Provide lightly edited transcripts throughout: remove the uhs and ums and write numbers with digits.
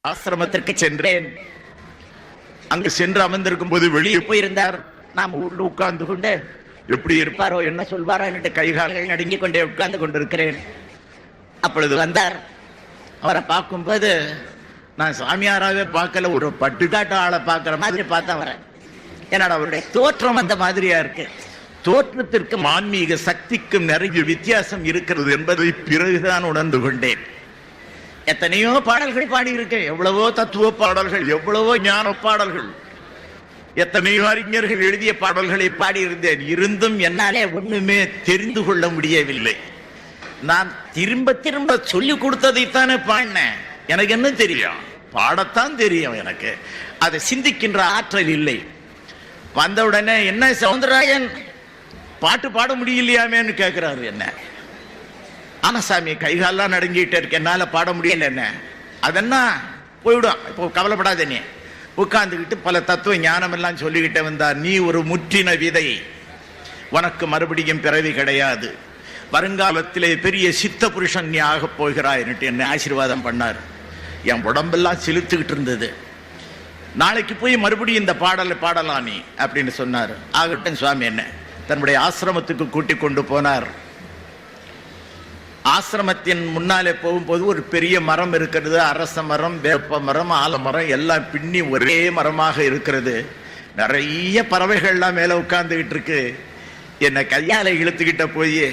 ஆசிரமத்திற்கு சென்றேன். அங்கு சென்று அமர்ந்திருக்கும் போது வெளியே போயிருந்தார். நாம் உள்ள உட்கார்ந்து கொண்டு எப்படி இருப்பாரோ என்ன சொல்வாரோ என்று கைகால்கள் நடுங்கிக் கொண்டே உட்கார்ந்து கொண்டிருக்கிறேன். அப்பொழுது வந்தார். அவரை பார்க்கும்போது நான் சாமியாராகவே பார்க்கல, ஒரு பட்டுக்காட்டு ஆளை பார்க்கிற மாதிரி பார்த்தேன் வரேன். என்னடா அவருடைய தோற்றம் அந்த மாதிரியா இருக்கு. தோற்றத்திற்கும் ஆன்மீக சக்திக்கும் நிறைய வித்தியாசம் இருக்கிறது என்பதை பிறகுதான் உணர்ந்து கொண்டேன். எத்தனையோ பாடல்கள் பாடியிருக்கேன், எவ்வளவோ தத்துவ பாடல்கள், எவ்வளவோ ஞான பாடல்கள், எத்தனையோ அறிஞர்கள் எழுதிய பாடல்களை பாடியிருந்தேன். இருந்தும் என்னாலே ஒண்ணுமே தெரிந்து கொள்ள முடியவில்லை. நான் திரும்ப திரும்ப சொல்லிக் கொடுத்ததைத்தானே பாடினேன். எனக்கு என்ன தெரியும்? பாடத்தான் தெரியும். எனக்கு அதை சிந்திக்கின்ற ஆற்றல் இல்லை. வந்தவுடனே என்ன சவுந்தரராஜன் பாட்டு பாட முடியலையாமேன்னு கேட்கிறாரு. என்ன ஆனா சாமி கைகாலெல்லாம் நடுங்கிட்டு இருக்கு, என்னால பாட முடியல. என்ன அதென்னா போய்விடும், இப்போ கவலைப்படாத. நீ உட்கார்ந்துக்கிட்டு பல தத்துவ ஞானம் எல்லாம் சொல்லிக்கிட்டே வந்தார். நீ ஒரு முற்றின விதை, உனக்கு மறுபடியும் பிறவி கிடையாது, வருங்காலத்திலே பெரிய சித்த புருஷன் நீ ஆக போகிறாய் என்ன ஆசீர்வாதம் பண்ணார். என் உடம்பெல்லாம் செலுத்துக்கிட்டு இருந்தது. நாளைக்கு போய் மறுபடியும் இந்த பாடலை பாடலாம் நீ அப்படின்னு சொன்னார். ஆகட்டும் சுவாமி என்ன தன்னுடைய ஆசிரமத்துக்கு கூட்டிக் கொண்டு போனார். ஆசிரமத்தின் முன்னாலே போகும்போது ஒரு பெரிய மரம் இருக்கிறது. அரச மரம், வேப்ப மரம், ஆலமரம் எல்லாம் பின்னி ஒரே மரமாக இருக்கிறது. நிறைய பறவைகள்லாம் மேல உட்கார்ந்துகிட்டு இருக்கு. என்னை கையால இழுத்துக்கிட்ட போய்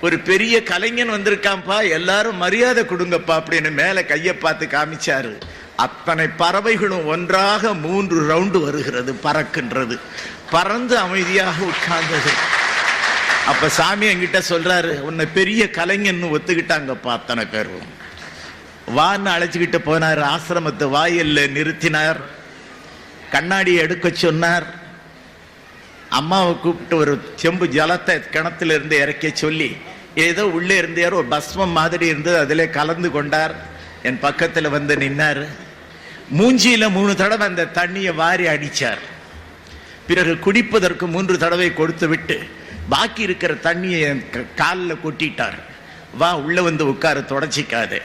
ஒரு பெரிய கலைஞன் வந்திருக்காம்பா, எல்லாரும் மரியாதை கொடுங்கப்பா அப்படின்னு மேல கையை பார்த்து காமிச்சாரு. அத்தனை பறவைகளும் ஒன்றாக 3 ரவுண்டு வருகிறது, பறக்கின்றது. பறந்து அமைதியாக உட்கார்ந்தது. அப்ப சாமி என்கிட்ட சொல்றாரு, உன்னை பெரிய கலைஞன்னு ஒத்துக்கிட்டாங்கப்பா அத்தனை பேரும். வான்னு அழைச்சுக்கிட்டு போனார். ஆசிரமத்து வாயில்ல நிறுத்தினார். கண்ணாடியை எடுக்க சொன்னார். அம்மாவை கூப்பிட்டு ஒரு செம்பு ஜலத்தை கிணத்துல இருந்து இறக்க சொல்லி, ஏதோ உள்ளே இருந்து யாரோ ஒரு பஸ்மம் மாதிரி இருந்தது, அதிலே கலந்து கொண்டார். என் பக்கத்துல வந்து நின்னார். மூஞ்சியில 3 தடவை அந்த தண்ணியை வாரி அடிச்சார். பிறகு குடிப்பதற்கு 3 தடவை கொடுத்து விட்டு பாக்கி இருக்கிற தண்ணியை காலில் கொட்டிட்டார். வா உள்ள வந்து உட்கார, தொடச்சிக்காது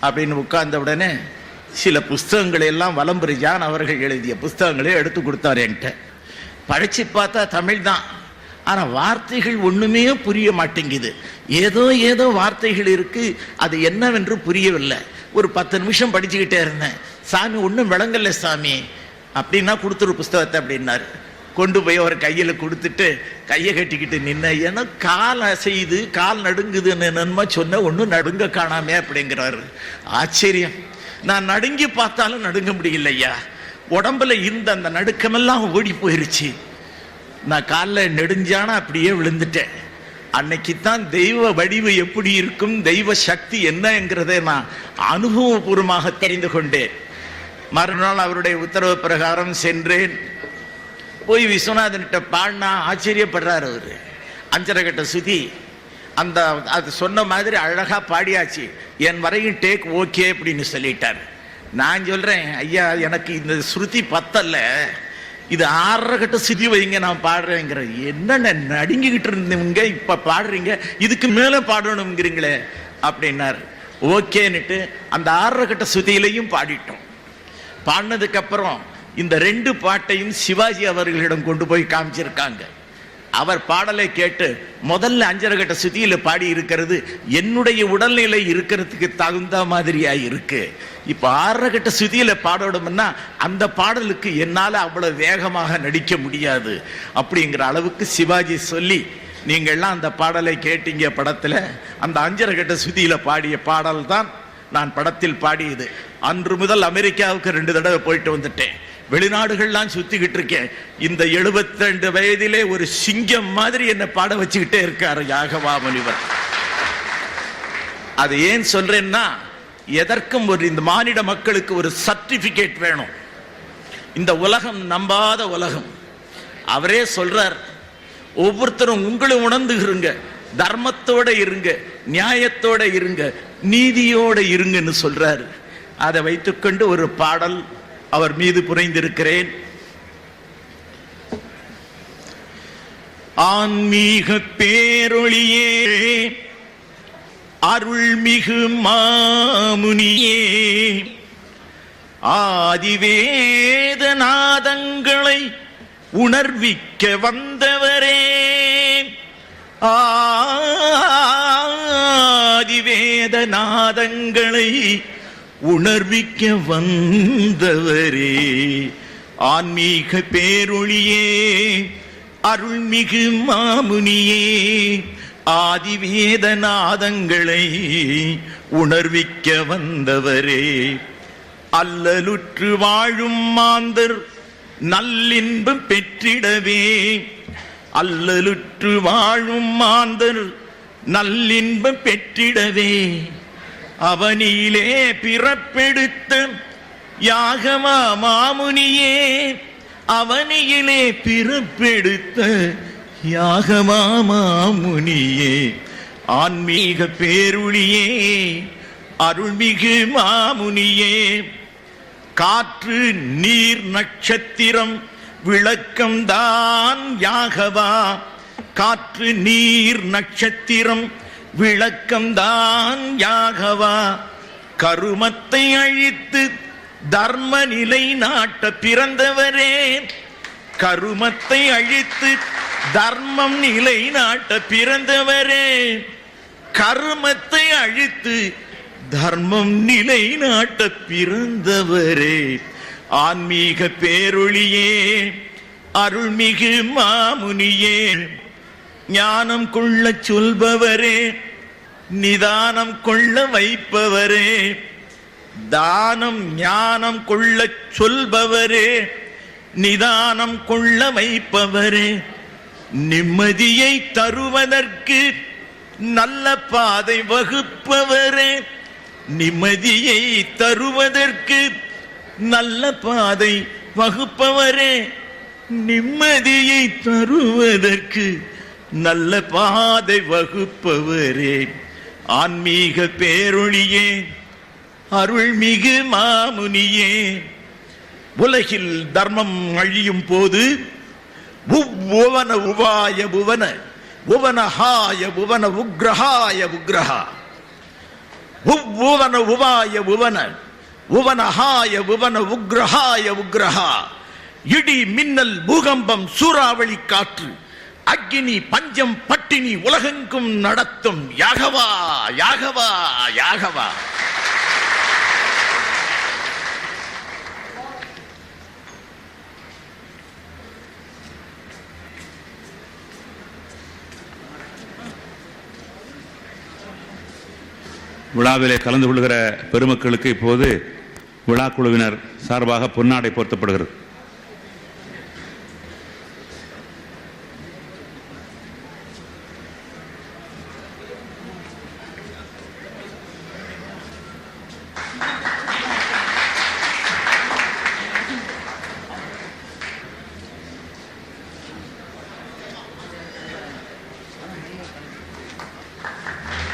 அப்படின்னு உட்கார்ந்த உடனே சில புஸ்தகங்களை எல்லாம் வலம்புரி ஜான் அவர்கள் எழுதிய புஸ்தகங்களே எடுத்து கொடுத்தார் என்கிட்ட. படிச்சு பார்த்தா தமிழ் தான், ஆனா வார்த்தைகள் ஒண்ணுமே புரிய மாட்டேங்குது. ஏதோ ஏதோ வார்த்தைகள் இருக்கு, அது என்னவென்று புரியவில்லை. ஒரு 10 நிமிஷம் படிச்சுக்கிட்டே இருந்தேன். சாமி ஒன்றும் விளங்கல சாமி அப்படின்னா கொடுத்துரு புஸ்தகத்தை அப்படின்னாரு. கொண்டு போய் அவர் கையில் கொடுத்துட்டு கையை கட்டிக்கிட்டு நின்ன. ஏன்னா கால் அசையுது, கால் நடுங்குதுன்னு நன்மை சொன்ன, ஒன்றும் நடுங்க காணாமே அப்படிங்கிறாரு. ஆச்சரியம். நான் நடுங்கி பார்த்தாலும் நடுங்க முடியலையா. உடம்புல இருந்த அந்த நடுக்கமெல்லாம் ஓடி போயிருச்சு. நான் காலில் நெடுஞ்சானா அப்படியே விழுந்துட்டேன். அன்னைக்குத்தான் தெய்வ வடிவு எப்படி இருக்கும், தெய்வ சக்தி என்னங்கிறதை நான் அனுபவபூர்வமாக தெரிந்து கொண்டேன். மறுநாள் அவருடைய உத்தரவு பிரகாரம் சென்றேன். போய் விஸ்வநாதன்கிட்ட பாடினா ஆச்சரியப்படுறாரு அவரு. 5.5 கட்ட சுதி அந்த அது சொன்ன மாதிரி அழகா பாடியாச்சு. என் வரையும் டேக் ஓகே அப்படின்னு சொல்லிட்டார். நான் சொல்றேன், ஐயா எனக்கு இந்த ஸ்ருதி பத்தல்ல, இது 6.5 கட்ட சுதி வைங்க நான் பாடுறேங்கிற. என்னென்ன நடுங்கிக்கிட்டு இருந்தவங்க இப்ப பாடுறீங்க, இதுக்கு மேல பாடணுங்கிறீங்களே அப்படின்னாரு. ஓகேன்னுட்டு அந்த 6.5 கட்ட சுதியிலையும் பாடிட்டோம். பாடினதுக்கு அப்புறம் இந்த 2 பாட்டையும் சிவாஜி அவர்களிடம் கொண்டு போய் காமிச்சிருக்காங்க. அவர் பாடலை கேட்டு முதல்ல 5.5 கட்ட சுத்தியில பாடி இருக்கிறது என்னுடைய உடல்நிலை இருக்கிறதுக்கு தகுந்த மாதிரியா இருக்கு. இப்ப 6.5 கட்ட சுத்தியில பாடணும்னா அந்த பாடலுக்கு என்னால அவ்வளவு வேகமாக நடிக்க முடியாது அப்படிங்கிற அளவுக்கு சிவாஜி சொல்லி, நீங்கள்லாம் அந்த பாடலை கேட்டீங்க படத்துல. அந்த 5.5 கட்ட சுத்தியில பாடிய பாடல் தான் நான் படத்தில் பாடியது. அன்று முதல் அமெரிக்காவுக்கு 2 தடவை போயிட்டு வந்துட்டேன். வெளிநாடுகள்லாம் சுத்திக்கிட்டு இருக்கேன். இந்த 72 வயதிலே ஒரு சிங்கம் மாதிரி என்ன பாட வச்சுக்கிட்டே இருக்காரு யாகவா முனிவர். அது ஏன் சொல்றேன்னா, எதற்கும் ஒரு இந்த மானிட மக்களுக்கு ஒரு சர்டிபிகேட் வேணும். இந்த உலகம் நம்பாத உலகம். அவரே சொல்றார், ஒவ்வொருத்தரும் உங்களை உணர்ந்து இருங்க, தர்மத்தோட இருங்க, நியாயத்தோட இருங்க, நீதியோட இருங்கன்னு சொல்றாரு. அதை வைத்துக்கொண்டு ஒரு பாடல் அவர் மீது புனைந்திருக்கிறேன். ஆன்மீக பேரொளியே, அருள்மிகு மாமுனியே, ஆதிவேத நாதங்களை உணர்விக்க வந்தவரே, ஆதிவேத நாதங்களை உணர்விக்க வந்தவரே, ஆன்மீக பேரொளியே அருள்மிகு மாமுனியே, ஆதிவேத நாதங்களை உணர்விக்க வந்தவரே, அல்லலுற்று வாழும் மாந்தர் நல்லின்பம் பெற்றிடவே, அல்லலுற்று வாழும் மாந்தர் நல்லின்பம் பெற்றிடவே, அவனிலே பிறப்பெடுத்த யாகமா மாமுனியே, அவனியிலே பிறப்பெடுத்த யாகமா மாமுனியே, ஆன்மீக பேருளியே அருள்மிகு மாமுனியே, காற்று நீர் நட்சத்திரம் விளக்கம்தான் யாகவா, காற்று நீர் நட்சத்திரம் விளக்கம்தான் யாகவா, கருமத்தை அழித்து தர்ம நிலை நாட்ட பிறந்தவரே, கருமத்தை அழித்து தர்மம் நிலை நாட்ட பிறந்தவரே, கருமத்தை அழித்து தர்மம் நிலை நாட்ட பிறந்தவரே, ஆன்மீக பேரொளியே அருள்மிகு மாமுனியே, ஞானம் கொள்ள சொல்பவரே நிதானம் கொள்ள வைப்பவரே, தானம் ஞானம் கொள்ள சொல்பவரே நிதானம் கொள்ள வைப்பவரே, நிம்மதியை தருவதற்கு நல்ல பாதை வகுப்பவரே, நிம்மதியை தருவதற்கு நல்ல பாதை வகுப்பவரே, நிம்மதியை தருவதற்கு நல்ல பாதை வகுப்பவரே, ஆன்மீக பேரொளியே அருள்மிகு மாமுனியே, உலகில் தர்மம் அழியும் போது புவன உவாய புவன புவனஹாய புவன உக்ரஹாய உக்ரஹா, புவன உவாய புவன புவனஹாய புவன உக்ரஹாய உக்ரஹா, இடி மின்னல் பூகம்பம் சூறாவளி காற்று அக்னி பஞ்சம் பட்டினி உலகெங்கும் நடத்தும் யாகவா யாகவா யாகவா. விழாவிலே கலந்து கொள்கிற பெருமக்களுக்கு இப்போது விழா குழுவினர் சார்பாக பொன்னாடை போர்த்தப்படுகிறது.